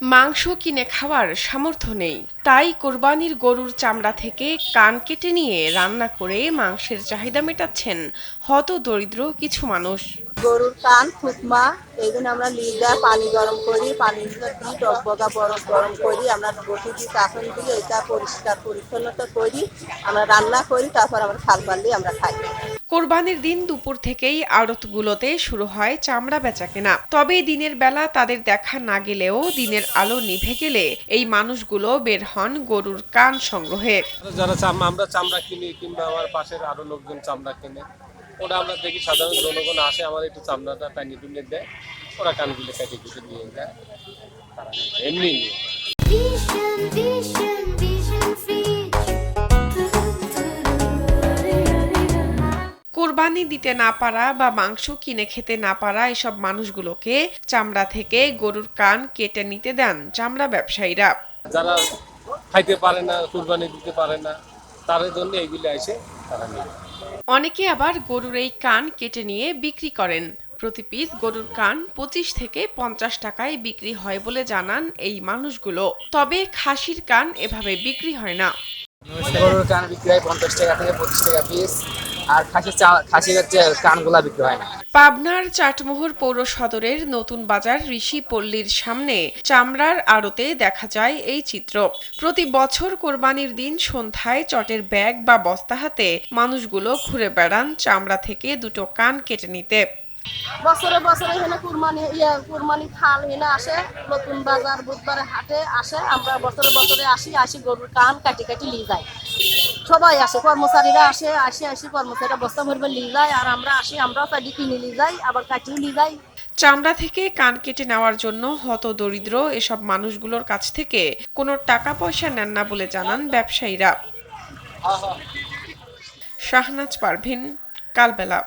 মাংস কিনে খাওয়ার সামর্থ্য নেই, তাই কোরবানির গরুর চামড়া থেকে কান কেটে নিয়ে রান্না করে মাংসের চাহিদা মেটাচ্ছেন হতদরিদ্র কিছু মানুষ। গরুর কান থুতমা এই জন্য আমরা লিজা পানি গরম করি, পানির দিই টকবগা বরফ গরম করি, আমরা বটি দিই কাফন দিই, এটা পরিষ্কার পরিচ্ছন্নতা করি, আমরা রান্না করি, তারপর আমরা খাল পারলে আমরা খাই। কোরবানির দিন দুপুর থেকেই আড়তগুলোতে শুরু হয় চামড়া বেচাকেনা। তবে দিনের বেলা তাদের দেখা না গেলেও দিনের আলো নিভে গেলে এই মানুষগুলো বের হন গরুর কান সংগ্রহে। যারা আমরা চামড়া কিনি কিংবা আমার পাশের আরো লোকজন চামড়া কিনে, ওরা আমরা দেখি সাধারণ জনগণ আসে, আমাদের একটু চামড়াটা টানি টুনে দেয়, ওরা কানগুলো কেটে কেটে নিয়ে যায়, তারা এমনি নিয়ে। কোরবানি দিতে না পারা বা মাংস কিনে খেতে না পারা এসব মানুষগুলোকে চামড়া থেকে গরুর কান কেটে নিতে দেন চামড়া ব্যবসায়ীরা। যারা খাইতে পারে না, কুরবানি দিতে পারে না, তাদের জন্য এইগুলো এসে তারা নিয়ে। অনেকে আবার গরুর এই কান কেটে নিয়ে বিক্রি করেন। প্রতি পিস গরুর কান 25 থেকে 50 টাকায় বিক্রি হয় বলে জানান এই মানুষগুলো। তবে খাসির কান এভাবে বিক্রি হয় না। গরুর কান বিক্রি হয় 50 টাকা থেকে 25 টাকা পিস, আর খাসির কানগুলা বিক্রি হয় না। পাবনার চাটমোহর পৌর সদরের নতুন বাজার ঋষি পল্লীর সামনে চামড়ার আড়তে দেখা যায় এই চিত্র। প্রতি বছর কোরবানির দিন সন্ধ্যায় চটের ব্যাগ বা বস্তা হাতে মানুষগুলো ঘুরে বেড়ান চামড়া থেকে দুটো কান কেটে নিতে। বছরে বছরে এখানে কুরবানি খাল এখানে আসে, নতুন বাজার বুধবারে হাটে আসে, আমরা বছরে বছরে আসি গরুর কান কাটি কাটি নিয়ে যাই। সবাই আসে, কর্মচারীরা আসি কর্মচারীরা বস্তা ভরবে নিয়ে যায়, আর আমরা আমরাও চাইলে কিনে নিয়ে যাই, আবার কাটিয়ে নিয়ে যাই। চামড়া থেকে কান কেটে নেওয়ার জন্য হতদরিদ্র এসব মানুষগুলোর কাছ থেকে কোনো টাকা পয়সা নেন না বলে জানান ব্যবসায়ীরা। শাহনাজ পারভিন, কালবেলা।